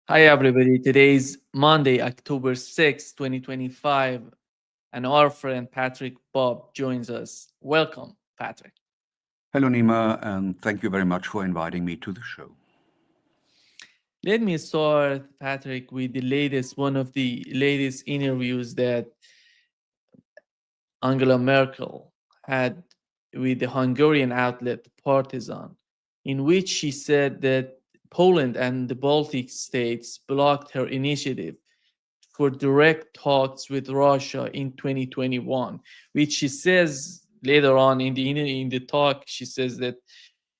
Hi, everybody. Today's Monday, October 6th, 2025, and our friend Patrick Bob joins us. Welcome, Patrick. Hello, Nima, and thank you very much for inviting me to the show. Let me start, Patrick, with one of the latest interviews that Angela Merkel had with the Hungarian outlet Partizan, in which she said that Poland and the Baltic states blocked her initiative for direct talks with Russia in 2021, which she says later on in the talk, she says that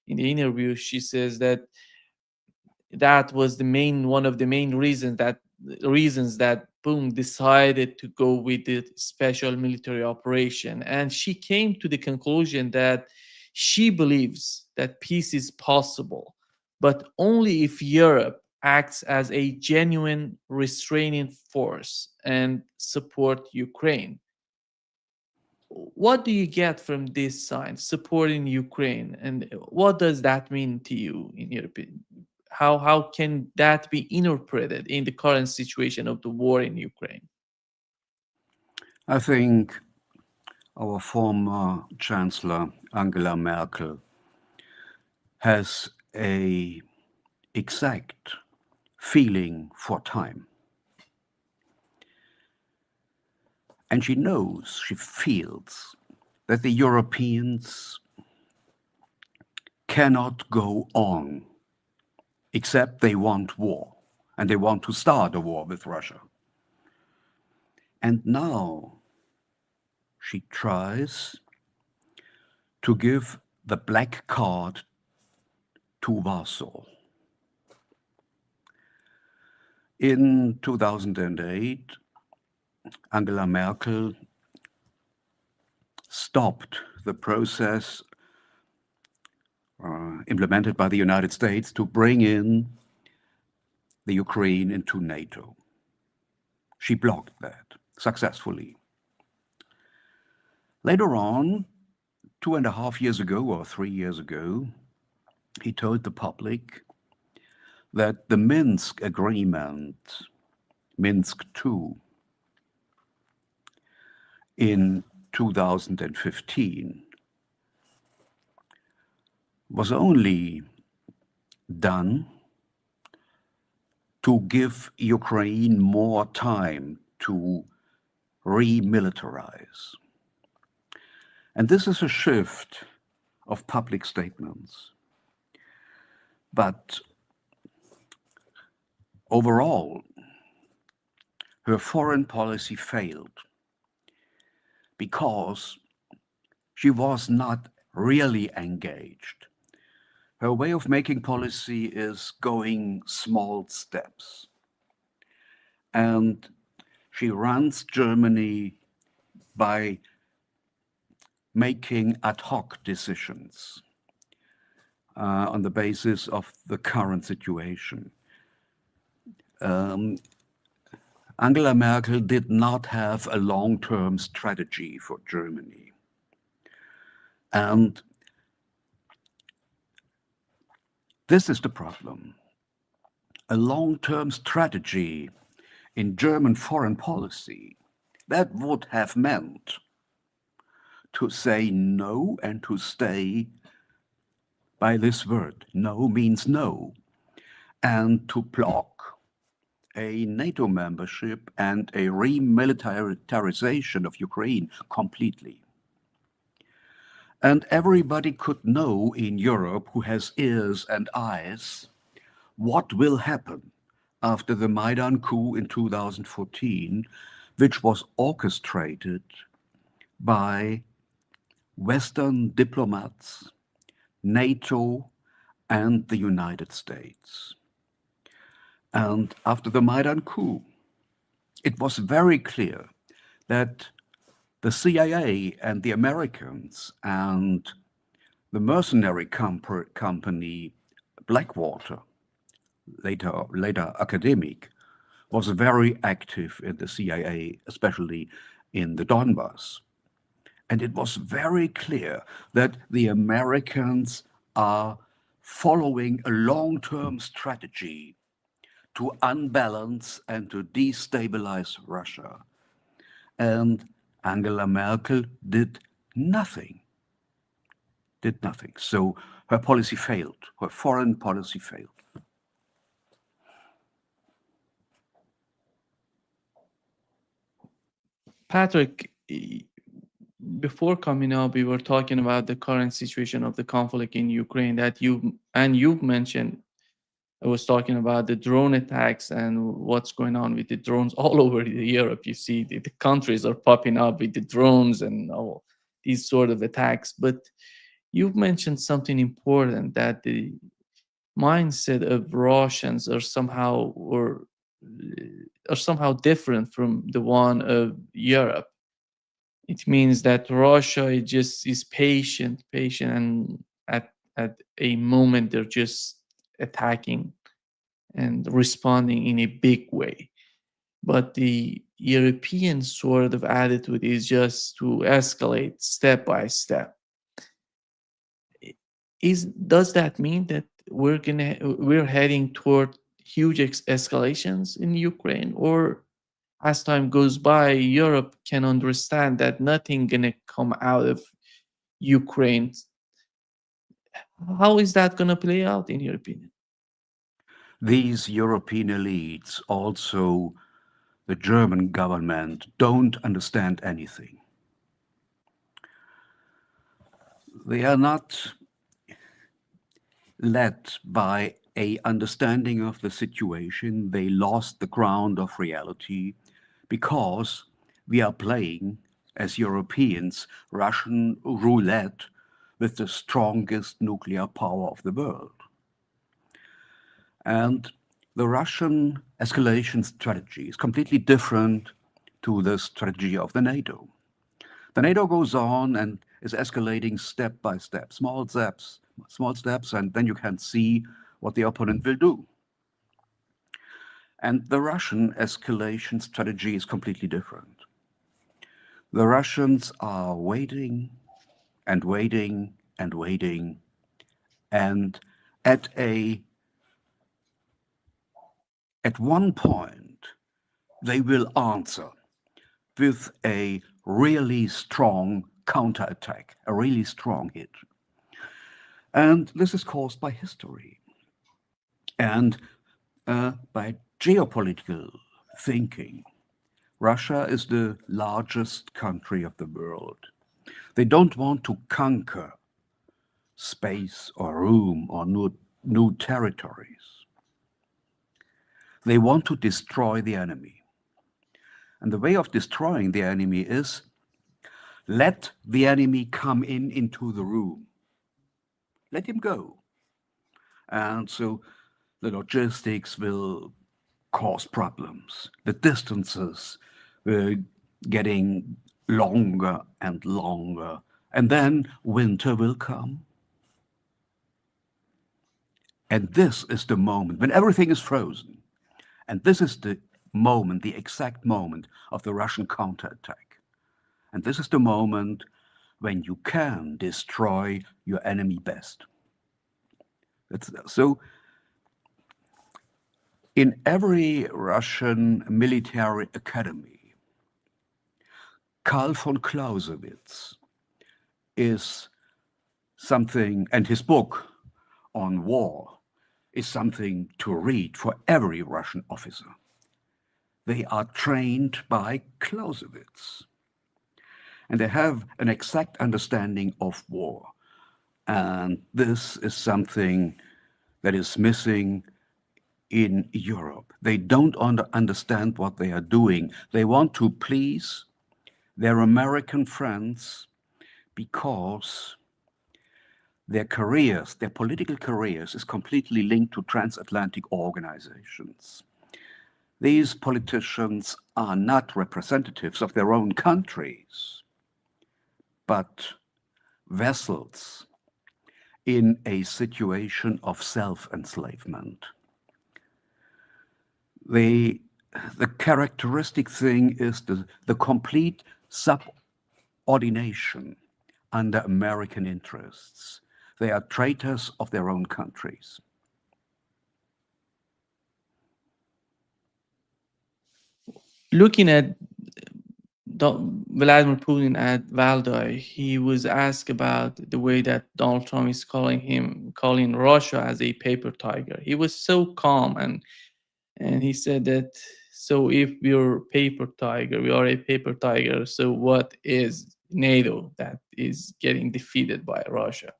in the interview, she says that that was the main one of the main reasons that boom decided to go with the special military operation, and she came to the conclusion that she believes that peace is possible, but only if Europe acts as a genuine restraining force and support Ukraine. What do you get from this sign supporting Ukraine, and what does that mean to you in your opinion? How can that be interpreted in the current situation of the war in Ukraine? I think our former Chancellor Angela Merkel has a exact feeling for time. And she feels that the Europeans cannot go on except they want war, and they want to start a war with Russia. And now she tries to give the black card to Warsaw. In 2008, Angela Merkel stopped the process implemented by the United States to bring in the Ukraine into NATO. She blocked that successfully. Later on, 2.5 years ago or 3 years ago, he told the public that the Minsk agreement, Minsk II, in 2015 was only done to give Ukraine more time to remilitarize. And this is a shift of public statements. But overall, her foreign policy failed because she was not really engaged. Her way of making policy is going small steps. And she runs Germany by making ad hoc decisions on the basis of the current situation. Angela Merkel did not have a long-term strategy for Germany. And this is the problem. A long-term strategy in German foreign policy, that would have meant to say no and to stay by this word. No means no. And to block a NATO membership and a remilitarization of Ukraine completely. And everybody could know in Europe who has ears and eyes what will happen after the Maidan coup in 2014, which was orchestrated by Western diplomats, NATO, and the United States. And after the Maidan coup, it was very clear that the CIA and the Americans and the mercenary company Blackwater, later academic, was very active in the CIA, especially in the Donbass. And it was very clear that the Americans are following a long-term strategy to unbalance and to destabilize Russia. And Angela Merkel did nothing, did nothing. So her policy failed, her foreign policy failed. Patrick, before coming up, we were talking about the current situation of the conflict in Ukraine that you've mentioned. I was talking about the drone attacks and what's going on with the drones all over Europe. You see, the countries are popping up with the drones and all these sort of attacks. But you've mentioned something important, that the mindset of Russians are somehow different from the one of Europe. It means that Russia is patient, and at a moment they're just attacking and responding in a big way. But the European sort of attitude is just to escalate step by step. Does that mean that we're heading toward huge escalations in Ukraine, or as time goes by, Europe can understand that nothing gonna come out of Ukraine? How is that gonna play out in your opinion? These European elites, also the German government, don't understand anything. They are not led by a understanding of the situation. They lost the ground of reality because we are playing, as Europeans, Russian roulette with the strongest nuclear power of the world. And the Russian escalation strategy is completely different to the strategy of the NATO. The NATO goes on and is escalating step by step, small steps, and then you can see what the opponent will do. And the Russian escalation strategy is completely different. The Russians are waiting and waiting and waiting, and at one point they will answer with a really strong counterattack, a really strong hit. And this is caused by history and by geopolitical thinking. Russia is the largest country of the world. They don't want to conquer space or room or new territories. They want to destroy the enemy. And the way of destroying the enemy is let the enemy come into the room. Let him go. And so the logistics will cause problems. The distances will getting longer and longer. And then winter will come. And this is the moment when everything is frozen. And this is the moment, the exact moment of the Russian counterattack. And this is the moment when you can destroy your enemy best. So in every Russian military academy, Karl von Clausewitz is something, and his book on war is something to read for every Russian officer. They are trained by Clausewitz, and they have an exact understanding of war. And this is something that is missing in Europe. They don't understand what they are doing. They want to please their American friends because their careers, their political careers, is completely linked to transatlantic organizations. These politicians are not representatives of their own countries, but vessels in a situation of self-enslavement. The characteristic thing is the complete subordination under American interests. They are traitors of their own countries. looking at Vladimir Putin at Valdai, he was asked about the way that Donald Trump is calling Russia as a paper tiger. He was so calm, and he said that, so if we're paper tiger, we are a paper tiger. So what is NATO that is getting defeated by Russia?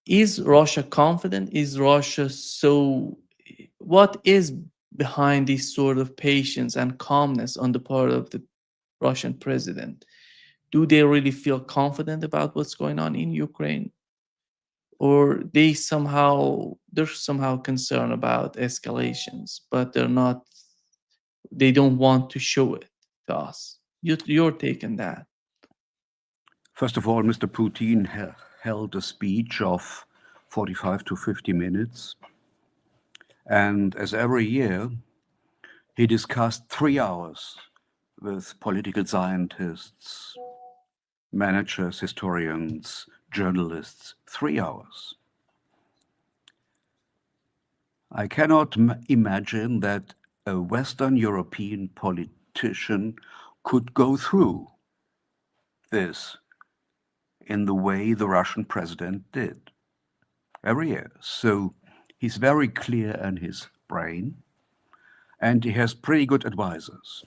Is Russia confident? Is Russia so? What is behind this sort of patience and calmness on the part of the Russian president? Do they really feel confident about what's going on in Ukraine, or they're somehow concerned about escalations, but they're not. They don't want to show it to us. Your take on that? First of all, Mr. Putin held a speech of 45 to 50 minutes. And as every year, he discussed 3 hours with political scientists, managers, historians, journalists, 3 hours. I cannot imagine that a Western European politician could go through this in the way the Russian president did every year. So he's very clear in his brain, and he has pretty good advisors.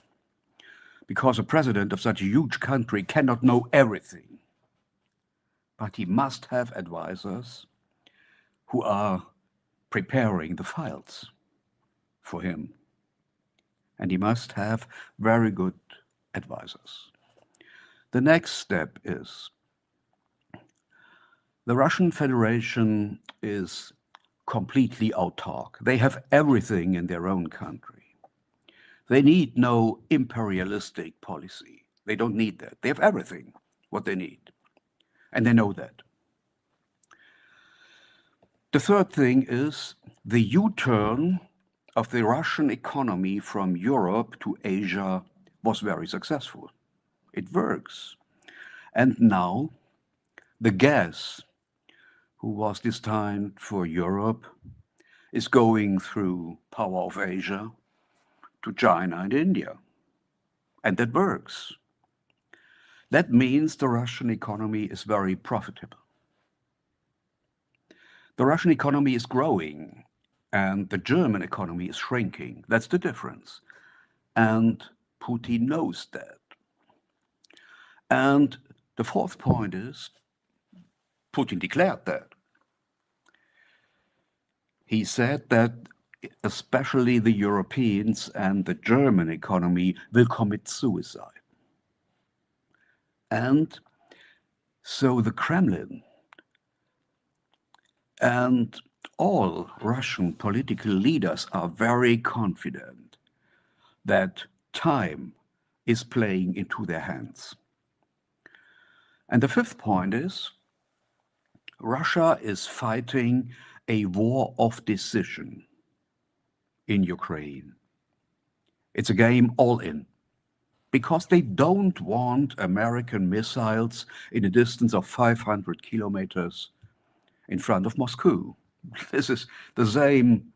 Because a president of such a huge country cannot know everything, but he must have advisors who are preparing the files for him. And he must have very good advisors. The next step is the Russian Federation is completely autark. They have everything in their own country. They need no imperialistic policy. They don't need that. They have everything, what they need. And they know that. The third thing is the U-turn of the Russian economy from Europe to Asia was very successful. It works. And now the gas, who was destined for Europe, is going through power of Asia to China and India. And that works. That means the Russian economy is very profitable. The Russian economy is growing and the German economy is shrinking. That's the difference. And Putin knows that. And the fourth point is Putin declared that. He said that especially the Europeans and the German economy will commit suicide. And so the Kremlin and all Russian political leaders are very confident that time is playing into their hands. And the fifth point is Russia is fighting a war of decision in Ukraine. It's a game all in because they don't want American missiles in a distance of 500 kilometers in front of Moscow. This is the same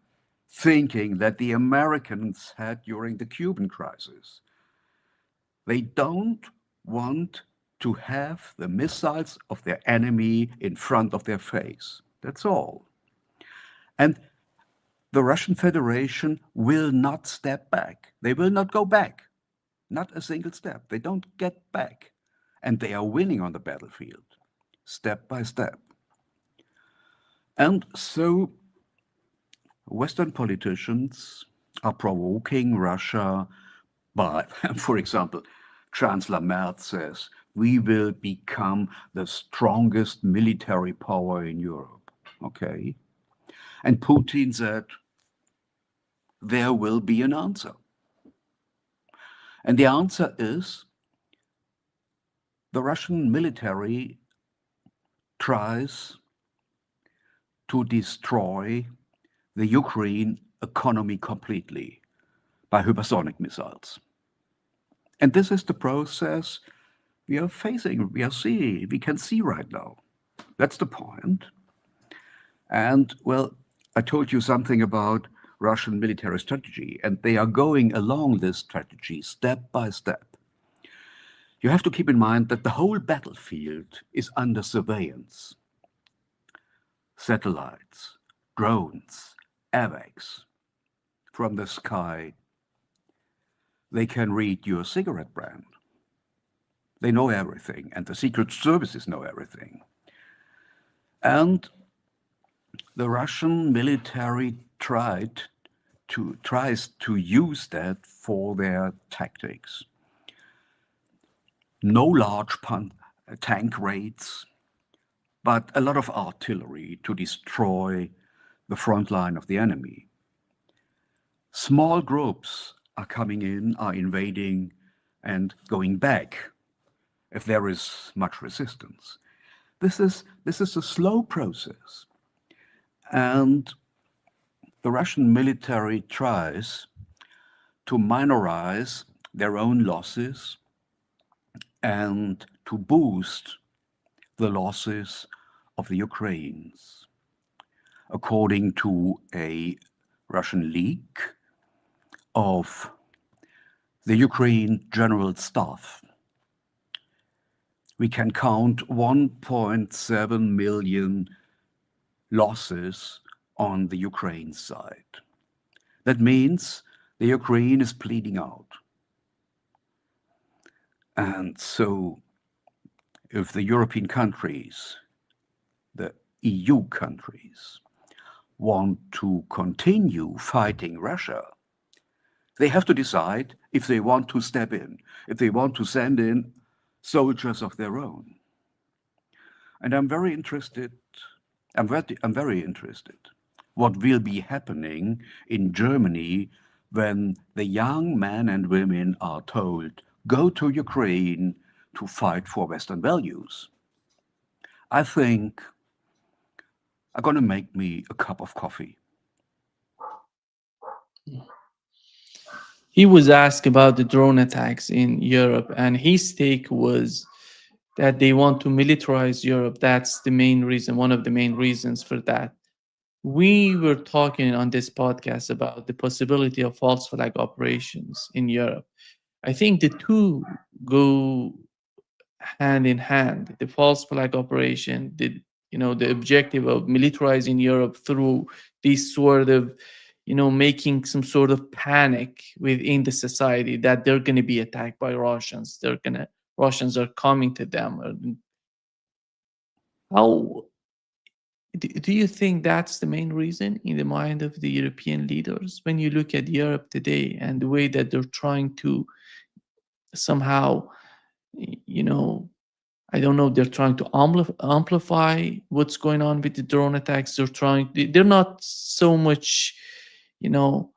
thinking that the Americans had during the Cuban crisis. They don't want to have the missiles of their enemy in front of their face. That's all. And the Russian Federation will not step back. They will not go back. Not a single step. They don't get back. And they are winning on the battlefield, step by step. And so Western politicians are provoking Russia by, for example, Chancellor Merkel says, we will become the strongest military power in Europe. Okay. And Putin said, there will be an answer. And the answer is the Russian military tries to destroy the Ukraine economy completely by hypersonic missiles. And this is the process we are facing, we can see right now. That's the point. And well, I told you something about Russian military strategy, and they are going along this strategy step by step. You have to keep in mind that the whole battlefield is under surveillance. Satellites, drones, AWACS from the sky. They can read your cigarette brand. They know everything, and the secret services know everything. And the Russian military tries to use that for their tactics. No large tank raids, but a lot of artillery to destroy the front line of the enemy. Small groups are coming in, are invading, and going back if there is much resistance. This is a slow process, and the Russian military tries to minorize their own losses and to boost the losses of the Ukrainians. According to a Russian leak of the Ukraine General Staff, we can count 1.7 million losses on the Ukraine side. That means the Ukraine is bleeding out. And so if the European countries, the EU countries, want to continue fighting Russia, they have to decide if they want to step in, if they want to send in soldiers of their own. And I'm very interested what will be happening in Germany when the young men and women are told, go to Ukraine to fight for Western values. I think I'm going to make me a cup of coffee. He was asked about the drone attacks in Europe, and his take was that they want to militarize Europe. That's the main reason, one of the main reasons for that. We were talking on this podcast about the possibility of false flag operations in Europe. I think the two go hand in hand. The false flag operation, the objective of militarizing Europe through this sort of, making some sort of panic within the society that they're going to be attacked by Russians. Russians are coming to them. How do you think that's the main reason in the mind of the European leaders when you look at Europe today and the way that they're trying to somehow, you know, I don't know, they're trying to amplify what's going on with the drone attacks. They're not so much, you know,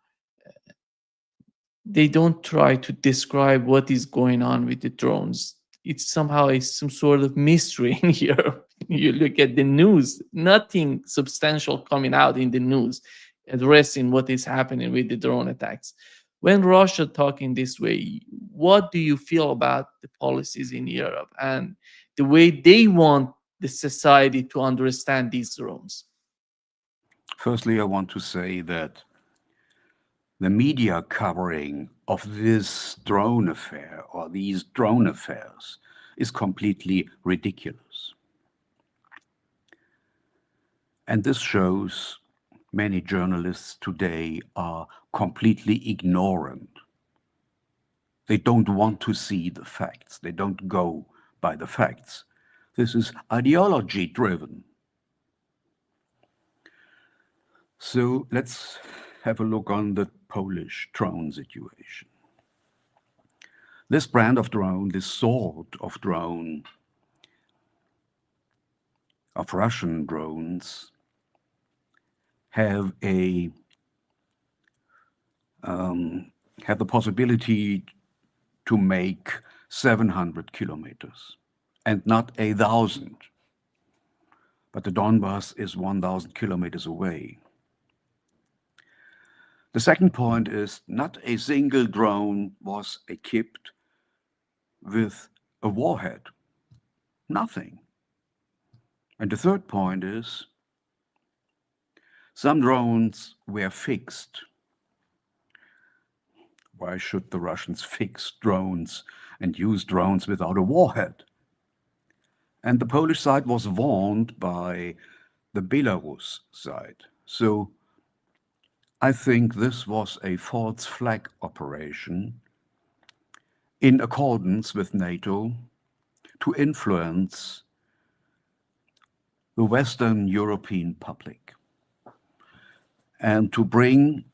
they don't try to describe what is going on with the drones. It's somehow some sort of mystery in Europe. You look at the news, nothing substantial coming out in the news addressing what is happening with the drone attacks. When Russia talking this way, what do you feel about the policies in Europe and the way they want the society to understand these drones? Firstly, I want to say that the media covering of this drone affair or these drone affairs is completely ridiculous. And this shows many journalists today are completely ignorant. They don't want to see the facts. They don't go by the facts. This is ideology driven. So let's have a look on the Polish drone situation. This brand of drone, this sort of drone, of Russian drones, have the possibility to make 700 kilometers and not 1,000. But the Donbass is 1,000 kilometers away. The second point is not a single drone was equipped with a warhead. Nothing. And the third point is some drones were fixed Why should the Russians fix drones and use drones without a warhead? And the Polish side was warned by the Belarus side. So I think this was a false flag operation in accordance with NATO to influence the Western European public and to bring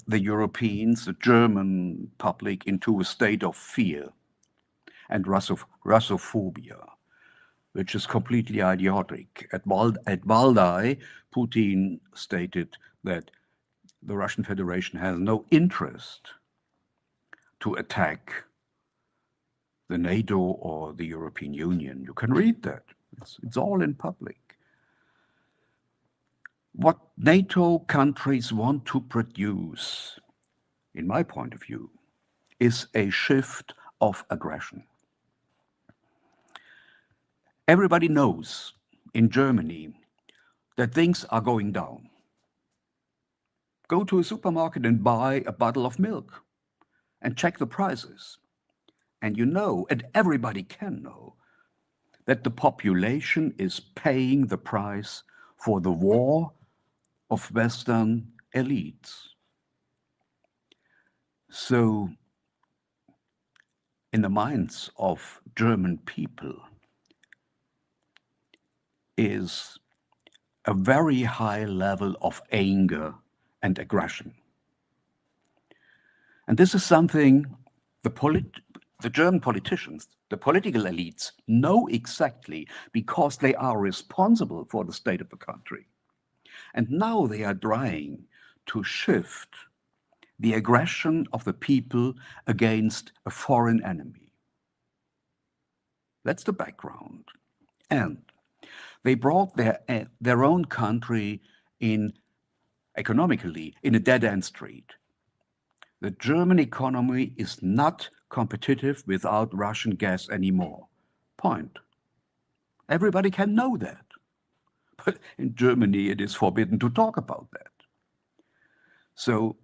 the Europeans, the German public, into a state of fear and Russophobia, which is completely idiotic. At Valdai, Putin stated that the Russian Federation has no interest to attack the NATO or the European Union. You can read that. It's all in public. What NATO countries want to produce, in my point of view, is a shift of aggression. Everybody knows in Germany that things are going down. Go to a supermarket and buy a bottle of milk and check the prices. And you know, and everybody can know, that the population is paying the price for the war of Western elites. So, in the minds of German people is a very high level of anger and aggression. And this is something the German politicians, the political elites, know exactly because they are responsible for the state of the country. And now they are trying to shift the aggression of the people against a foreign enemy. That's the background. And they brought their own country economically in a dead-end street. The German economy is not competitive without Russian gas anymore. Point. Everybody can know that. But in Germany, it is forbidden to talk about that. So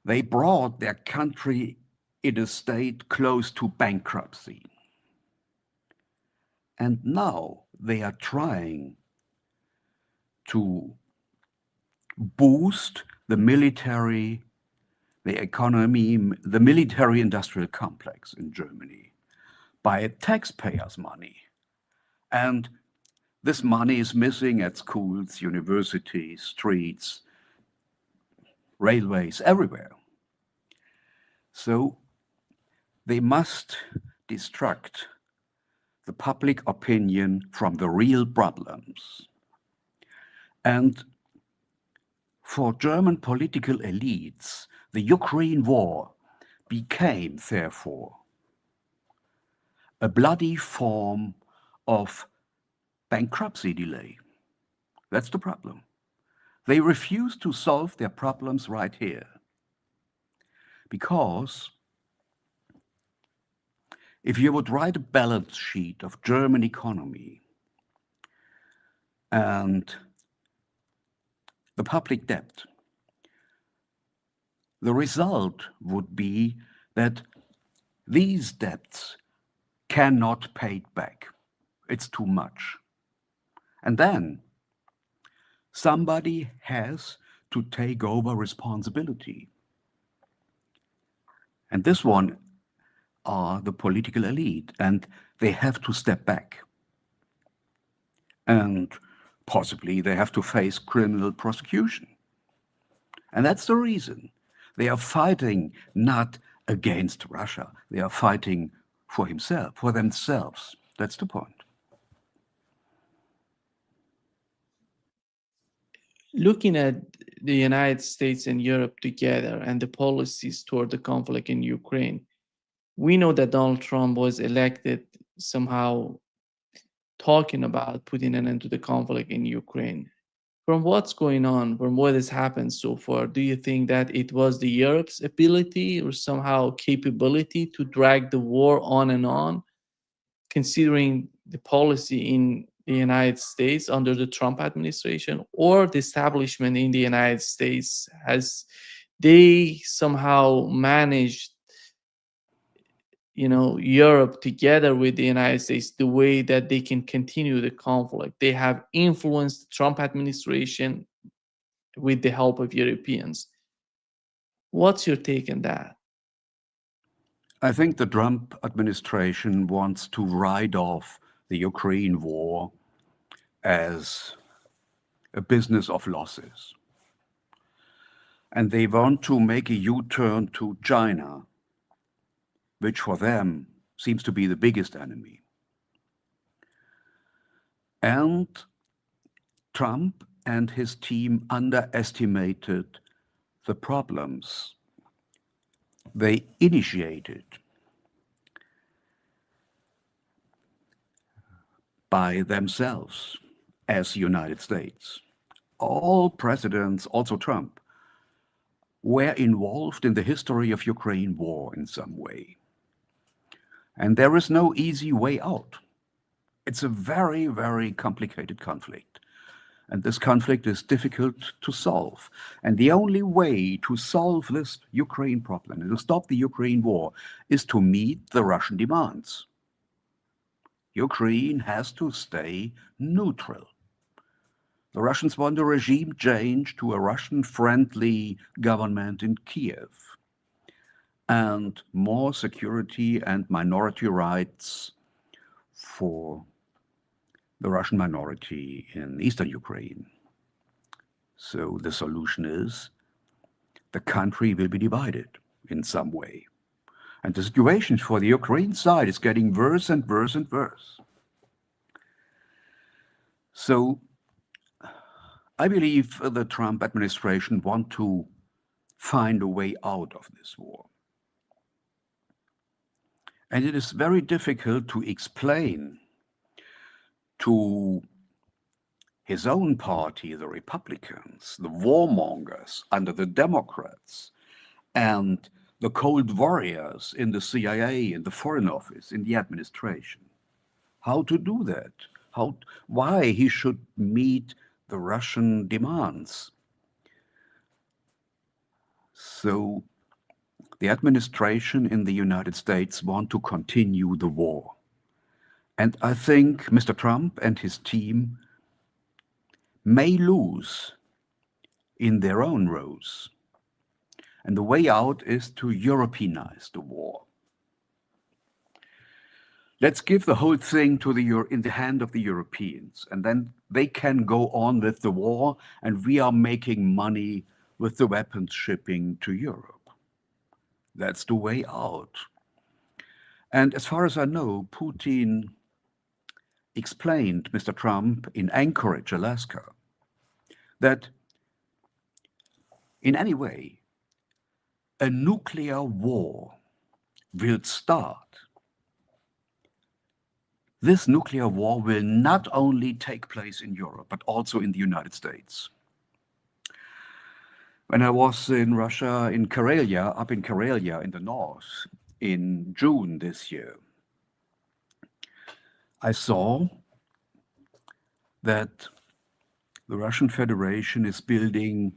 they brought their country in a state close to bankruptcy. And now they are trying to boost the military, the economy, the military-industrial complex in Germany by taxpayers' money. And this money is missing at schools, universities, streets, railways, everywhere. So they must distract the public opinion from the real problems. And for German political elites, the Ukraine war became, therefore, a bloody form of bankruptcy delay. That's the problem. They refuse to solve their problems right here. Because if you would write a balance sheet of German economy and the public debt, the result would be that these debts cannot pay back. It's too much. And then somebody has to take over responsibility. And this one are the political elite, and they have to step back. And possibly they have to face criminal prosecution. And that's the reason they are fighting not against Russia. They are fighting for themselves. That's the point. Looking at the United States and Europe together and the policies toward the conflict in Ukraine, we know that Donald Trump was elected somehow talking about putting an end to the conflict in Ukraine. From what's going on, from what has happened so far, do you think that it was the Europe's ability or somehow capability to drag the war on and on, considering the policy in the United States under the Trump administration, or the establishment in the United States has they somehow managed, Europe together with the United States, the way that they can continue the conflict. They have influenced the Trump administration with the help of Europeans. What's your take on that? I think the Trump administration wants to write off the Ukraine war as a business of losses. And they want to make a U-turn to China, which for them seems to be the biggest enemy. And Trump and his team underestimated the problems they initiated by themselves as United States. All presidents, also Trump, were involved in the history of Ukraine war in some way. And there is no easy way out. It's a very, very complicated conflict. And this conflict is difficult to solve. And the only way to solve this Ukraine problem and to stop the Ukraine war is to meet the Russian demands. Ukraine has to stay neutral. The Russians want a regime change to a Russian-friendly government in Kiev and more security and minority rights for the Russian minority in eastern Ukraine. So the solution is the country will be divided in some way. And the situation for the Ukraine side is getting worse and worse and worse. So I believe the Trump administration want to find a way out of this war. And it is very difficult to explain to his own party, the Republicans, the warmongers under the Democrats, and the Cold Warriors in the CIA, in the Foreign Office, in the administration, how to do that, why he should meet the Russian demands. So the administration in the United States want to continue the war. And I think Mr. Trump and his team may lose in their own rows. And the way out is to Europeanize the war. Let's give the whole thing in the hand of the Europeans, and then they can go on with the war, and we are making money with the weapons shipping to Europe. That's the way out. And as far as I know, Putin explained, Mr. Trump, in Anchorage, Alaska, that in any way, a nuclear war will start. This nuclear war will not only take place in Europe, but also in the United States. When I was in Russia, in Karelia, up in Karelia in the north, in June this year, I saw that the Russian Federation is building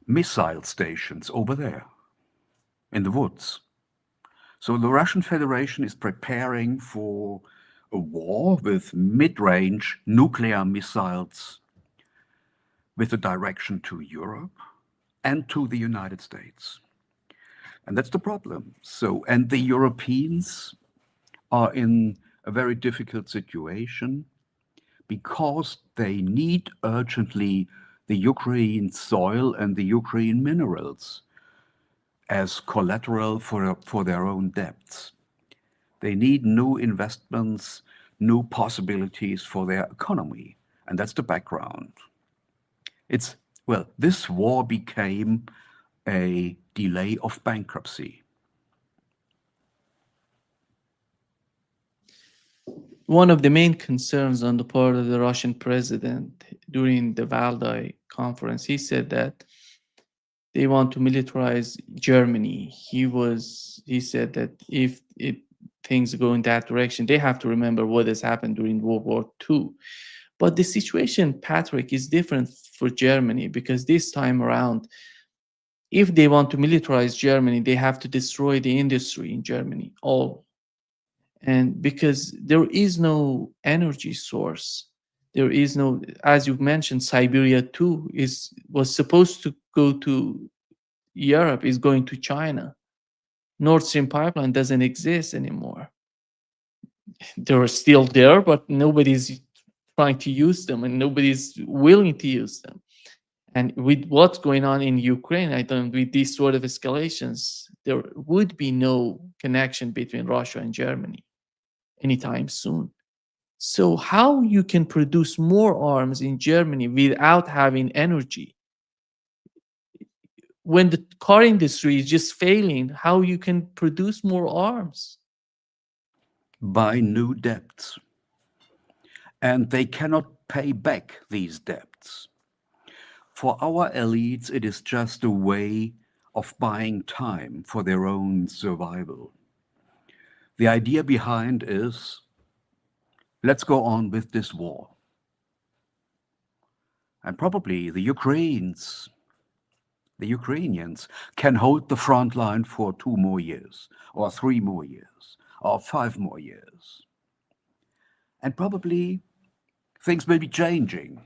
missile stations over there in the woods. So the Russian Federation is preparing for a war with mid-range nuclear missiles with a direction to Europe and to the United States. And that's the problem. So, and the Europeans are in a very difficult situation because they need urgently the Ukraine soil and the Ukraine minerals as collateral for their own debts. They need new investments, new possibilities for their economy. And that's the background. This war became a delay of bankruptcy. One of the main concerns on the part of the Russian president during the Valdai conference, he said that they want to militarize Germany. He said that if things go in that direction, they have to remember what has happened during World War II. But the situation, Patrik, is different for Germany because this time around, If they want to militarize Germany, they have to destroy the industry in Germany, all. And because there is no energy source, there is no, as you mentioned, Siberia 2 is was supposed to go to Europe, is going to China. Nord Stream pipeline doesn't exist anymore. They're still there, but nobody's trying to use them and nobody's willing to use them. And with what's going on in Ukraine, I don't, with these sort of escalations, there would be no connection between Russia and Germany anytime soon. So how you can produce more arms in Germany without having energy? When the car industry is just failing, how you can produce more arms? By new debts. And they cannot pay back these debts. For our elites, it is just a way of buying time for their own survival. The idea behind is, let's go on with this war. And probably the Ukrainians can hold the front line for 2 more years, or 3 more years, or 5 more years. And probably things will be changing.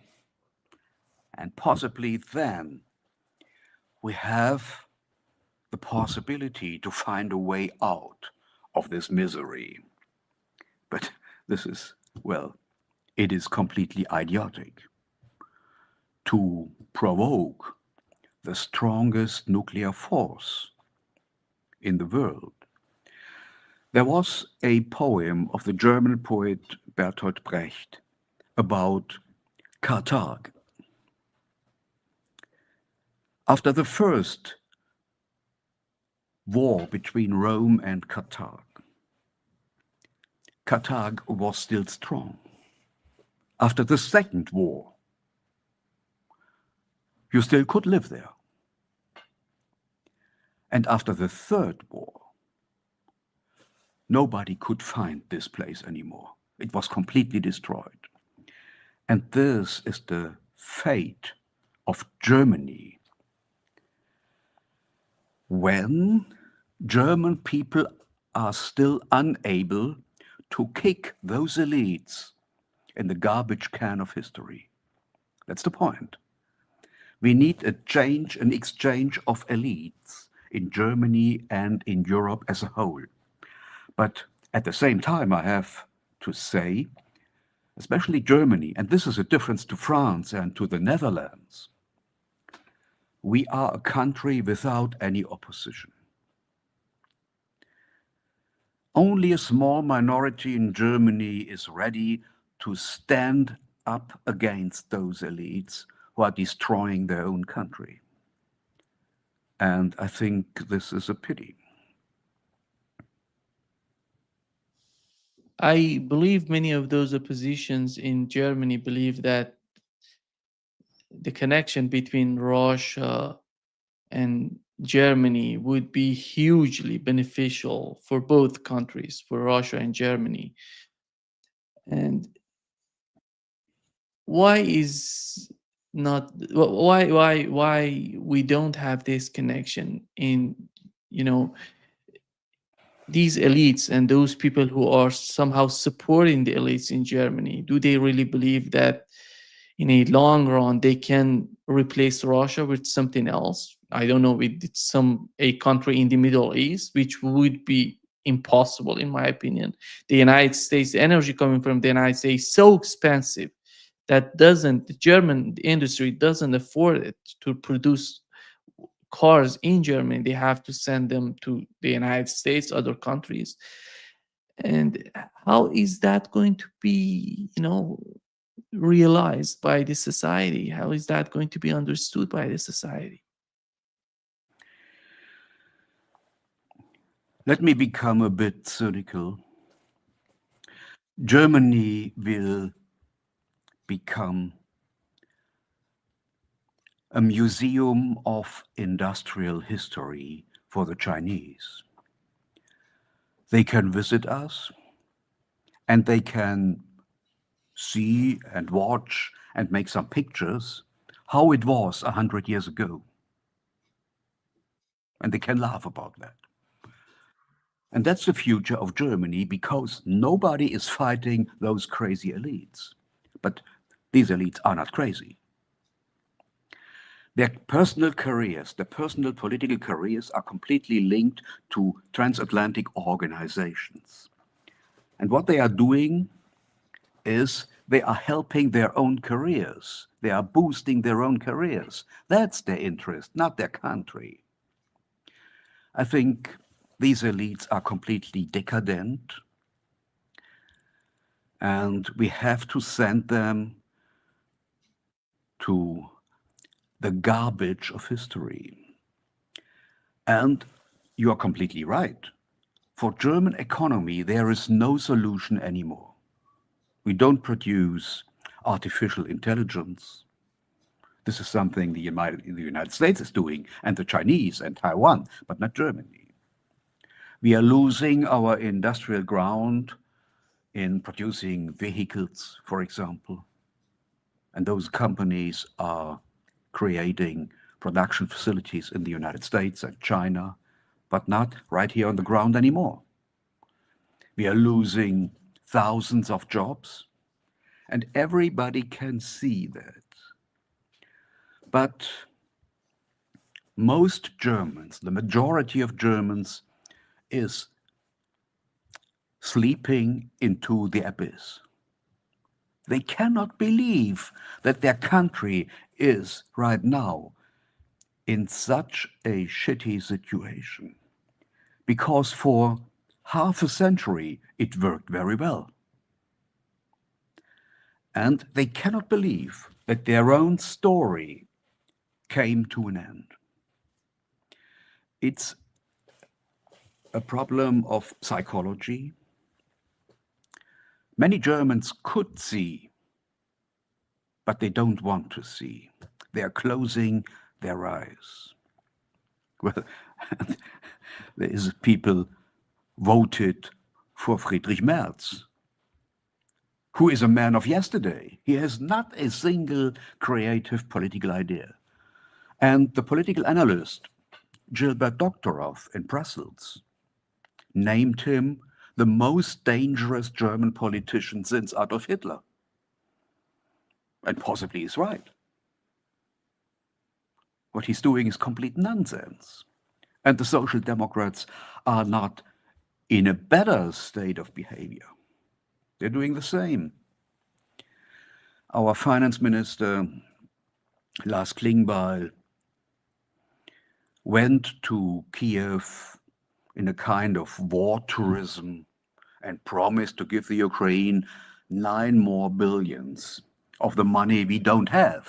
And possibly then we have the possibility to find a way out of this misery. But this is, well, it is completely idiotic to provoke the strongest nuclear force in the world. There was a poem of the German poet Bertolt Brecht about Kartag. After the first war between Rome and Kartag, Kartag was still strong. After the second war, you still could live there. And after the third war, nobody could find this place anymore. It was completely destroyed. And this is the fate of Germany when German people are still unable to kick those elites in the garbage can of history. That's the point. We need a change, an exchange of elites in Germany and in Europe as a whole. But at the same time, I have to say, especially Germany, and this is a difference to France and to the Netherlands, we are a country without any opposition. Only a small minority in Germany is ready to stand up against those elites who are destroying their own country. And I think this is a pity. I believe many of those oppositions in Germany believe that the connection between Russia and Germany would be hugely beneficial for both countries, for Russia and Germany. And why is not why we don't have this connection in, you know, these elites and those people who are somehow supporting the elites in Germany? Do they really believe that in a long run they can replace Russia with something else? I don't know, with some a country in the Middle East, which would be impossible in my opinion. The United States, the energy coming from the United States is so expensive that doesn't the German industry doesn't afford it to produce cars in Germany. They have to send them to the United States, other countries. And how is that going to be, realized by the society? How is that going to be understood by the society? Let me become a bit cynical. Germany will become a museum of industrial history for the Chinese. They can visit us and they can see and watch and make some pictures how it was 100 years ago. and they can laugh about that. And that's the future of Germany because nobody is fighting those crazy elites. But these elites are not crazy. Their personal careers, their personal political careers are completely linked to transatlantic organizations. And what they are doing is they are helping their own careers. They are boosting their own careers. That's their interest, not their country. I think these elites are completely decadent, and we have to send them to the garbage of history. And you are completely right. For German economy, there is no solution anymore. We don't produce artificial intelligence. This is something the United States is doing, and the Chinese and Taiwan, but not Germany. We are losing our industrial ground in producing vehicles, for example. And those companies are creating production facilities in the United States and China, but not right here on the ground anymore. We are losing thousands of jobs, and everybody can see that. But most Germans, the majority of Germans, is sleeping into the abyss. They cannot believe that their country is right now in such a shitty situation, because for half a century it worked very well. And they cannot believe that their own story came to an end. It's a problem of psychology. Many Germans could see, but they don't want to see. They are closing their eyes. Well, there is people voted for Friedrich Merz, who is a man of yesterday. He has not a single creative political idea. And the political analyst, Gilbert Doctorow in Brussels, named him the most dangerous German politician since Adolf Hitler. And possibly he's right. What he's doing is complete nonsense. And the Social Democrats are not in a better state of behavior. They're doing the same. Our finance minister, Lars Klingbeil, went to Kiev in a kind of war tourism and promised to give the Ukraine 9 more billions of the money we don't have.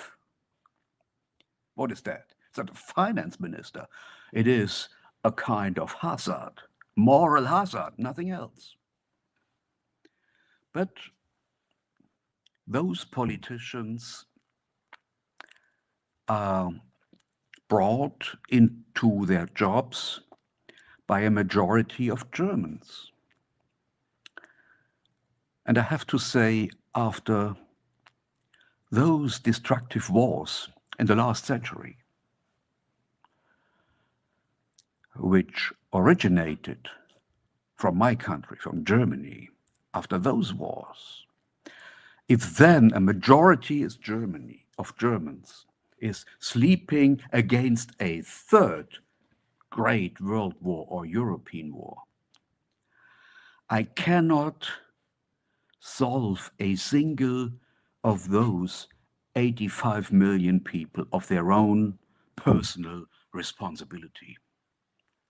What is that? It's not a finance minister. It is a kind of hazard, moral hazard, nothing else. But those politicians are brought into their jobs by a majority of Germans. And I have to say, after those destructive wars in the last century, which originated from my country, from Germany, after those wars, if then a majority of Germans is sleeping against a third great world war or European war, I cannot solve a single of those 85 million people of their own personal responsibility.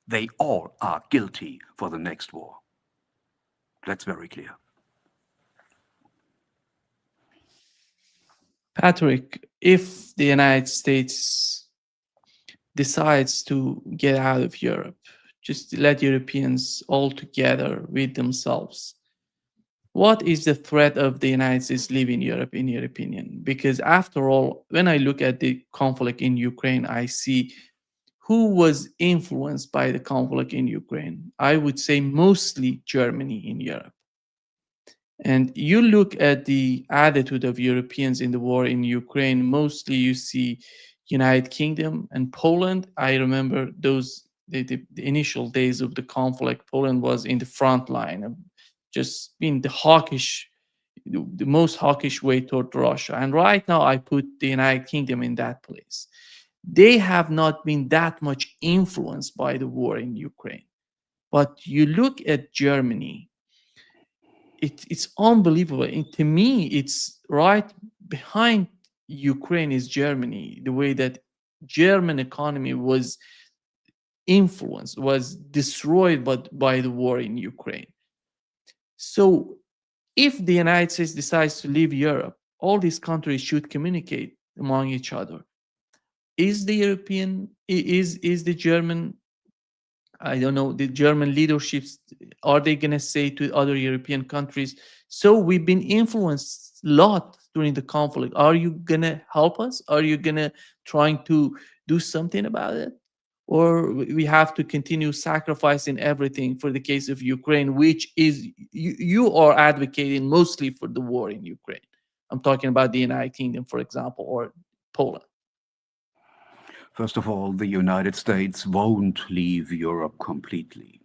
They all are guilty for the next war. That's very clear. Patrick, if the United States decides to get out of Europe, just let Europeans all together with themselves, what is the threat of the United States leaving Europe, in your opinion? Because after all, when I look at the conflict in Ukraine, I see who was influenced by the conflict in Ukraine. I would say mostly Germany in Europe. And you look at the attitude of Europeans in the war in Ukraine, mostly you see United Kingdom and Poland. I remember those the initial days of the conflict, Poland was in the front line of just being the hawkish, the most hawkish way toward Russia. And right now, I put the United Kingdom in that place. They have not been that much influenced by the war in Ukraine. But you look at Germany, it's unbelievable. And to me, it's right behind Ukraine is Germany. The way that German economy was influenced, was destroyed by the war in Ukraine. So if the United States decides to leave Europe, all these countries should communicate among each other. Is the European is the German, I don't know, the German leaderships, are they going to say to other European countries, so we've been influenced a lot during the conflict. Are you going to help us? Are you going to trying to do something about it? Or we have to continue sacrificing everything for the case of Ukraine, which is you are advocating mostly for the war in Ukraine. I'm talking about the United Kingdom, for example, or Poland. First of all, the United States won't leave Europe completely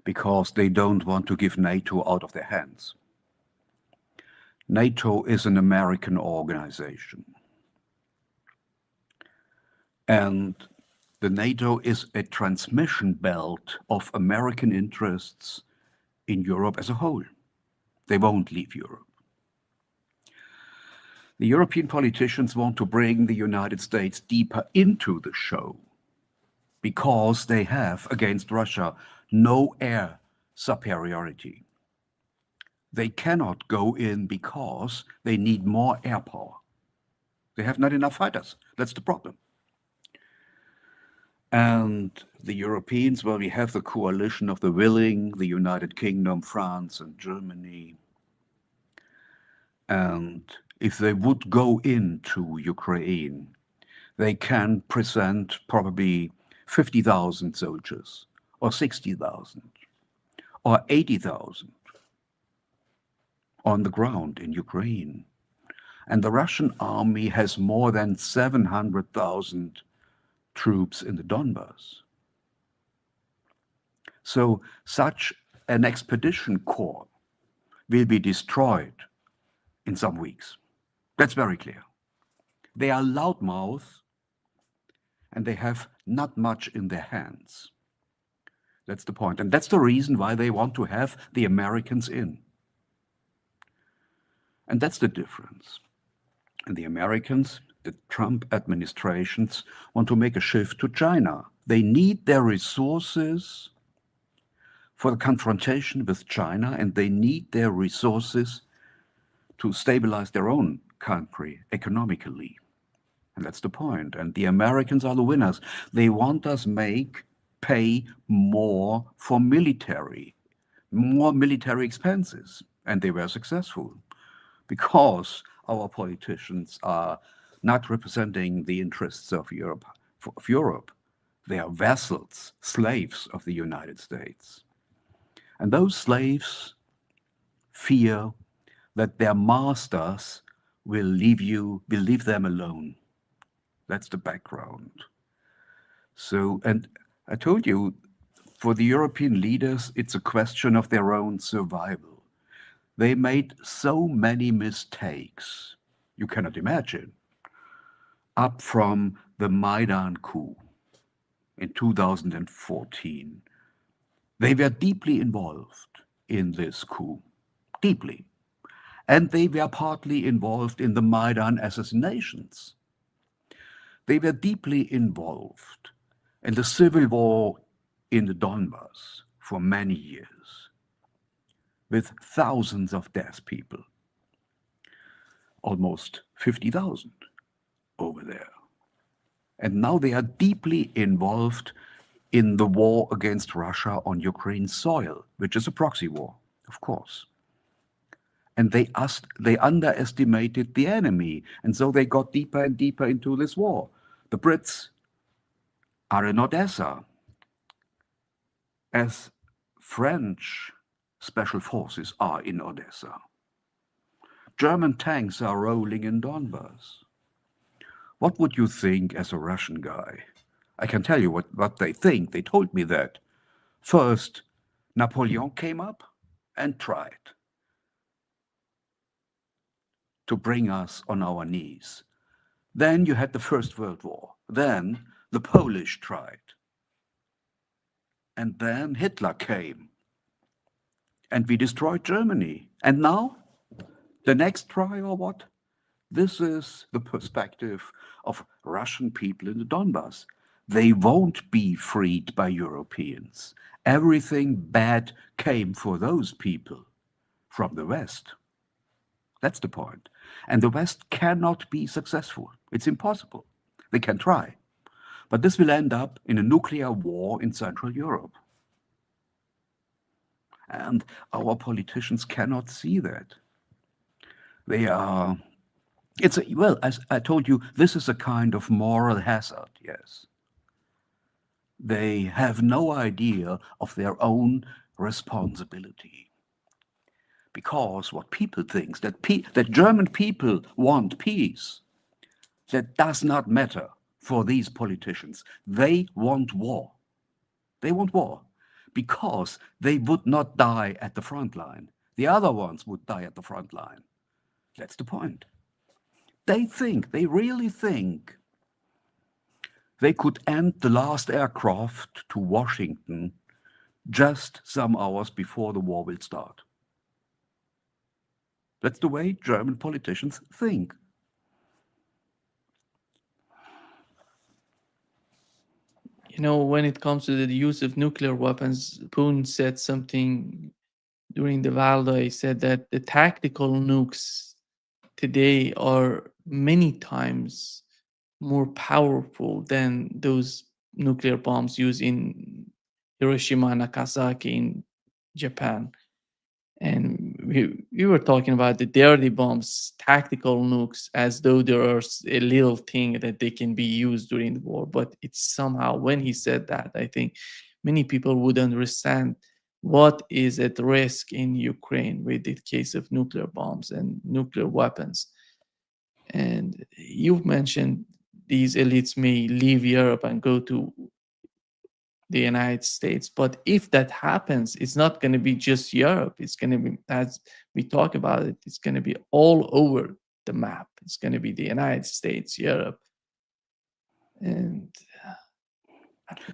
because they don't want to give NATO out of their hands. NATO is an American organization. And the NATO is a transmission belt of American interests in Europe as a whole. They won't leave Europe. The European politicians want to bring the United States deeper into the show because they have, against Russia, no air superiority. They cannot go in because they need more air power. They have not enough fighters. That's the problem. And the Europeans, well, we have the coalition of the willing, the United Kingdom, France, and Germany. And if they would go into Ukraine, they can present probably 50,000 soldiers, or 60,000, or 80,000 on the ground in Ukraine. And the Russian army has more than 700,000 troops in the Donbass. So such an expedition corps will be destroyed in some weeks. That's very clear. They are loudmouth and they have not much in their hands. That's the point. And that's the reason why they want to have the Americans in. And that's the difference. And the Americans, the Trump administrations, want to make a shift to China. They need their resources for the confrontation with China, and they need their resources to stabilize their own country economically. And that's the point. And the Americans are the winners. They want us pay more for more military expenses. And they were successful because our politicians are not representing the interests of Europe. They are vassals, slaves of the United States. And those slaves fear that their masters will leave them alone. That's the background. So, and I told you, for the European leaders, it's a question of their own survival. They made so many mistakes, you cannot imagine, up from the Maidan coup in 2014. They were deeply involved in this coup, deeply. And they were partly involved in the Maidan assassinations. They were deeply involved in the civil war in the Donbass for many years, with thousands of dead people, almost 50,000 over there. And now they are deeply involved in the war against Russia on Ukraine's soil, which is a proxy war, of course. And they underestimated the enemy, and so they got deeper and deeper into this war. The Brits are in Odessa, as French special forces are in Odessa. German tanks are rolling in Donbass. What would you think as a Russian guy? I can tell you what they think. They told me that. First, Napoleon came up and tried to bring us on our knees. Then you had the First World War. Then the Polish tried. And then Hitler came and we destroyed Germany. And now, the next try or what? This is the perspective of Russian people in the Donbass. They won't be freed by Europeans. Everything bad came for those people from the West. That's the point. And the West cannot be successful. It's impossible. They can try. But this will end up in a nuclear war in Central Europe. And our politicians cannot see that. They are, well, as I told you, this is a kind of moral hazard, yes. They have no idea of their own responsibility. Because what people think, that German people want peace, that does not matter for these politicians. They want war. They want war because they would not die at the front line. The other ones would die at the front line. That's the point. They really think they could end the last aircraft to Washington just some hours before the war will start. That's the way German politicians think. When it comes to the use of nuclear weapons, Putin said something during the Valda. He said that the tactical nukes today are many times more powerful than those nuclear bombs used in Hiroshima and Nagasaki in Japan. And we were talking about the dirty bombs, tactical nukes, as though there are a little thing that they can be used during the war. But it's somehow, when he said that, I think many people would understand what is at risk in Ukraine with the case of nuclear bombs and nuclear weapons. And you've mentioned these elites may leave Europe and go to the United States. But if that happens, it's not going to be just Europe. It's going to be, as we talk about it, it's going to be all over the map. It's going to be the United States, Europe. And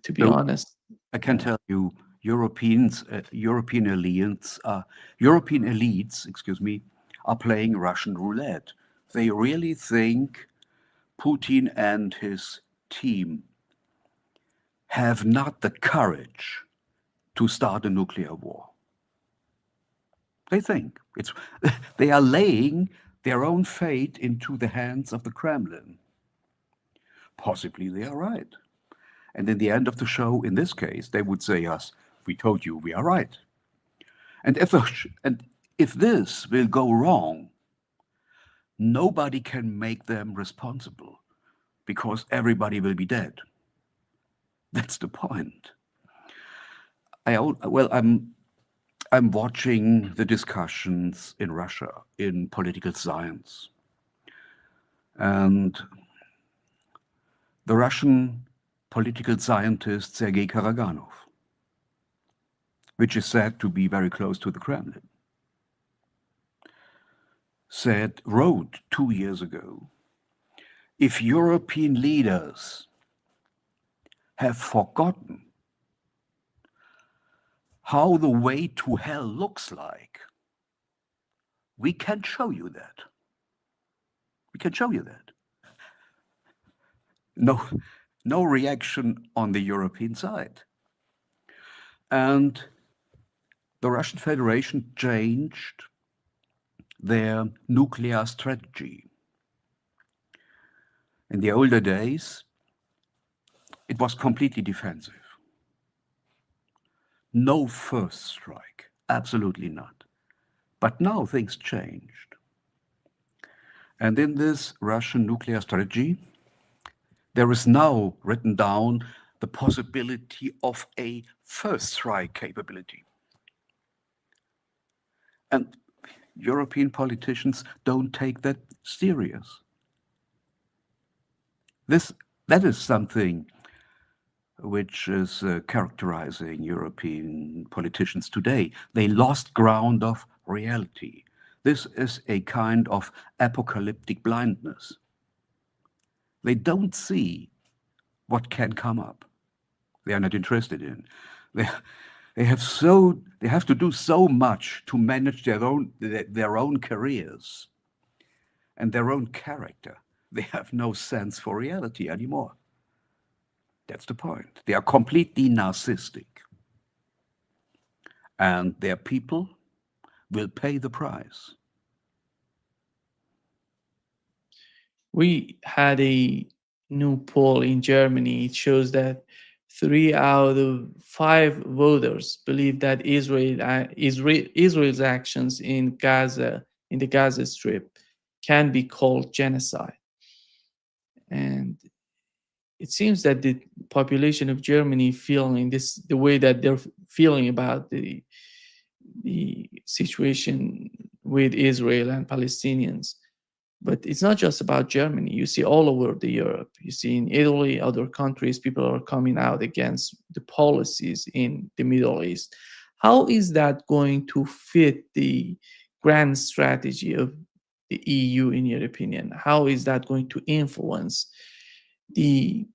to be So honest, I can tell you, European elites, excuse me, are playing Russian roulette. They really think Putin and his team have not the courage to start a nuclear war. They think it's they are laying their own fate into the hands of the Kremlin. Possibly they are right. And in the end of the show, in this case, they would say us, we told you we are right. And if this will go wrong, nobody can make them responsible because everybody will be dead. That's the point. Well, I'm watching the discussions in Russia in political science. And the Russian political scientist Sergei Karaganov, which is said to be very close to the Kremlin, wrote 2 years ago, if European leaders have forgotten how the way to hell looks like, we can show you that. We can show you that. No reaction on the European side. And the Russian Federation changed their nuclear strategy. In the older days, it was completely defensive. No first strike, absolutely not. But now things changed. And in this Russian nuclear strategy, there is now written down the possibility of a first strike capability. And European politicians don't take that serious. That is something which is characterizing European politicians today. They lost ground of reality. This is a kind of apocalyptic blindness. They don't see what can come up. They are not interested in. They, they have to do so much to manage their own careers and their own character. They have no sense for reality anymore. That's the point. They are completely narcissistic, and their people will pay the price. We had a new poll in Germany. It shows that 3 out of 5 voters believe that Israel's actions in Gaza, in the Gaza Strip, can be called genocide. And it seems that the population of Germany feeling this the way that they're feeling about the situation with Israel and Palestinians. But it's not just about Germany. You see all over the Europe. You see in Italy, other countries, people are coming out against the policies in the Middle East. How is that going to fit the grand strategy of the EU, in your opinion? How is that going to influence the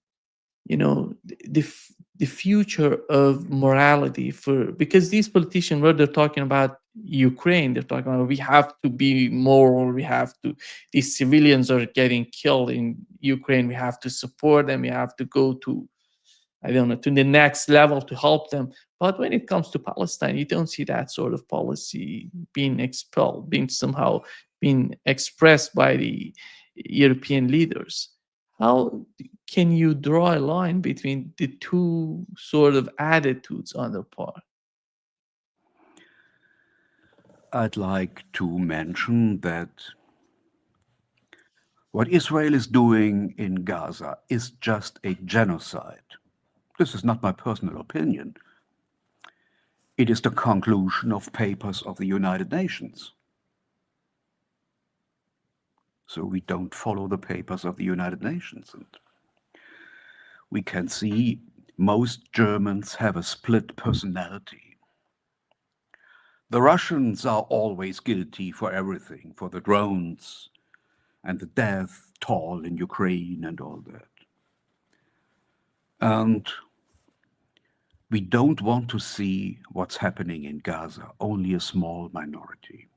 the future of morality, for because these politicians, where they're talking about Ukraine, they're talking about we have to be moral, we have to, these civilians are getting killed in Ukraine, we have to support them, we have to go to, I don't know, to the next level to help them. But when it comes to Palestine, you don't see that sort of policy being expelled, being somehow being expressed by the European leaders. How can you draw a line between the two sort of attitudes on their part? I'd like to mention that what Israel is doing in Gaza is just a genocide. This is not my personal opinion. It is the conclusion of papers of the United Nations. So we don't follow the papers of the United Nations. And we can see most Germans have a split personality. The Russians are always guilty for everything, for the drones and the death toll in Ukraine and all that. And we don't want to see what's happening in Gaza, only a small minority.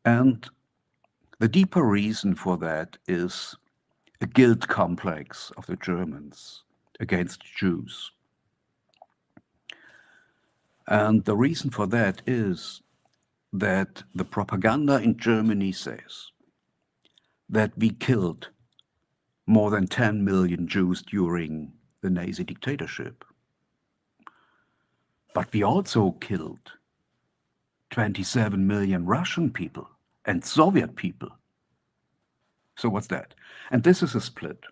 And the deeper reason for that is a guilt complex of the Germans against Jews. And the reason for that is that the propaganda in Germany says that we killed more than 10 million Jews during the Nazi dictatorship. But we also killed 27 million Russian people and Soviet people. So what's that? And this is a split.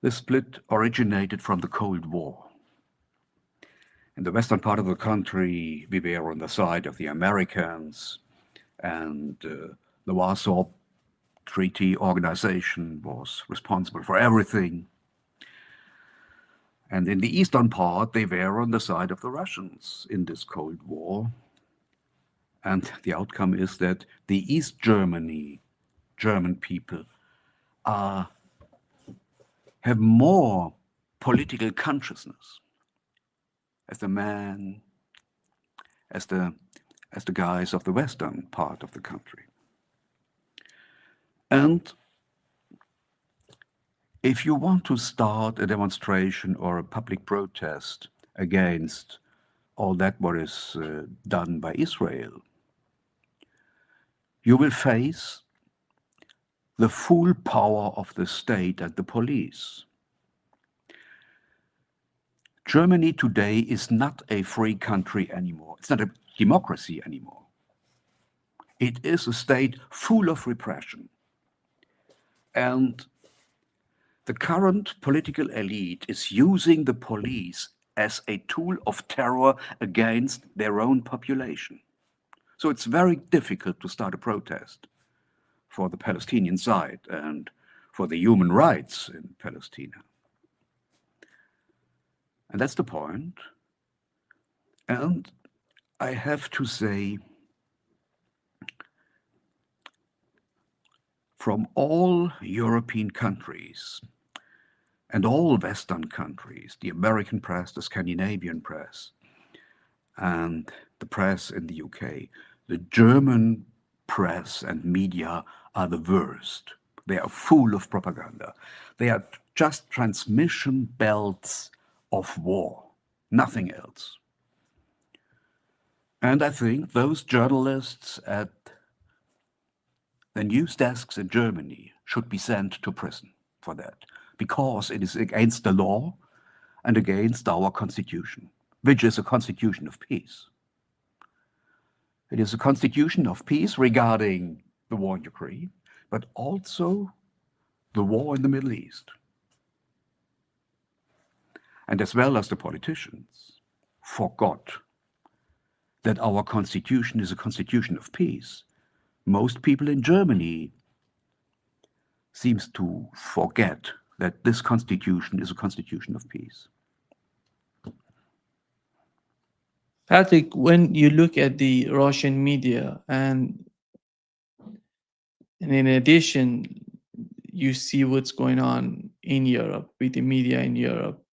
This split originated from the Cold War. In the western part of the country, we were on the side of the Americans, and the Warsaw Treaty Organization was responsible for everything. And in the eastern part, they were on the side of the Russians in this Cold War. And the outcome is that the East Germany, German people, have more political consciousness as the man, as the guys of the western part of the country. And if you want to start a demonstration or a public protest against all that what is done by Israel, you will face the full power of the state and the police. Germany today is not a free country anymore. It's not a democracy anymore. It is a state full of repression. And the current political elite is using the police as a tool of terror against their own population. So it's very difficult to start a protest for the Palestinian side and for the human rights in Palestine. And that's the point. And I have to say, from all European countries and all Western countries, the American press, the Scandinavian press, and the press in the UK, the German press and media are the worst. They are full of propaganda. They are just transmission belts of war, nothing else. And I think those journalists at the news desks in Germany should be sent to prison for that, because it is against the law and against our constitution, which is a constitution of peace. It is a constitution of peace regarding the war in Ukraine, but also the war in the Middle East. And as well as the politicians forgot that our constitution is a constitution of peace. Most people in Germany seems to forget that this constitution is a constitution of peace. Patrick, when you look at the Russian media, and in addition, you see what's going on in Europe with the media in Europe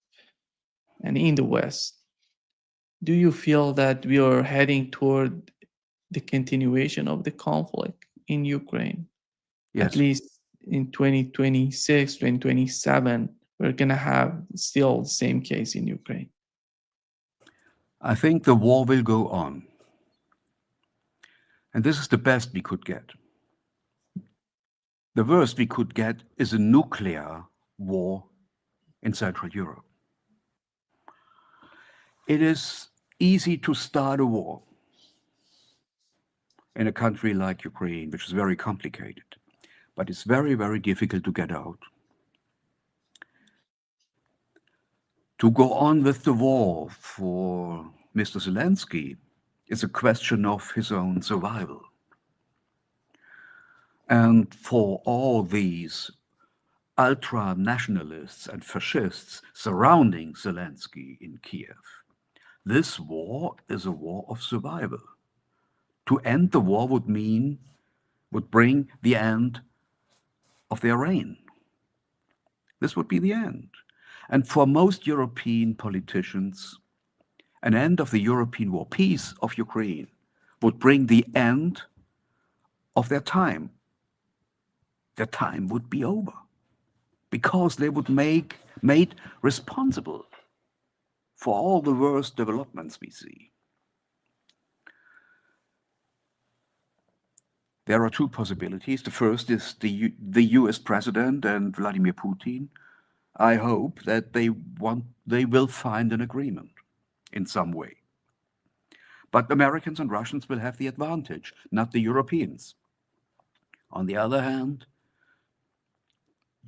and in the West, do you feel that we are heading toward the continuation of the conflict in Ukraine? At Yes, least in 2026, 2027, we're going to have still the same case in Ukraine. I think the war will go on. And this is the best we could get. The worst we could get is a nuclear war in Central Europe. It is easy to start a war in a country like Ukraine, which is very complicated, but it's very, very difficult to get out. To go on with the war for Mr. Zelensky is a question of his own survival. And for all these ultra-nationalists and fascists surrounding Zelensky in Kiev, this war is a war of survival. To end the war would bring the end of their reign. This would be the end. And for most European politicians, an end of the European war, peace of Ukraine, would bring the end of their time. Their time would be over because they would made responsible for all the worst developments we see. There are two possibilities. The first is the US president and Vladimir Putin. I hope that they will find an agreement in some way. But Americans and Russians will have the advantage, not the Europeans. On the other hand,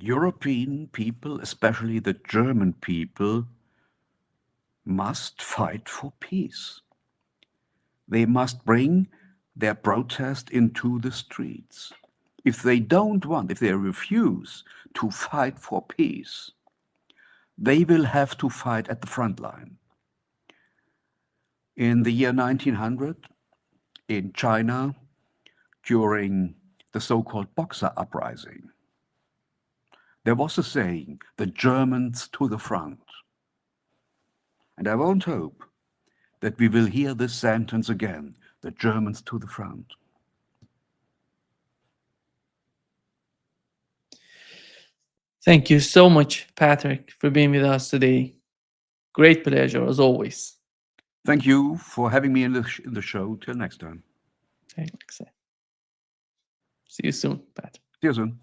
European people, especially the German people, must fight for peace. They must bring their protest into the streets. If they refuse to fight for peace, they will have to fight at the front line. In the year 1900, in China, during the so-called Boxer Uprising, there was a saying, the Germans to the front. And I won't hope that we will hear this sentence again, the Germans to the front. Thank you so much, Patrick, for being with us today. Great pleasure, as always. Thank you for having me in the show. Till next time. Okay, see you soon, Patrick. See you soon.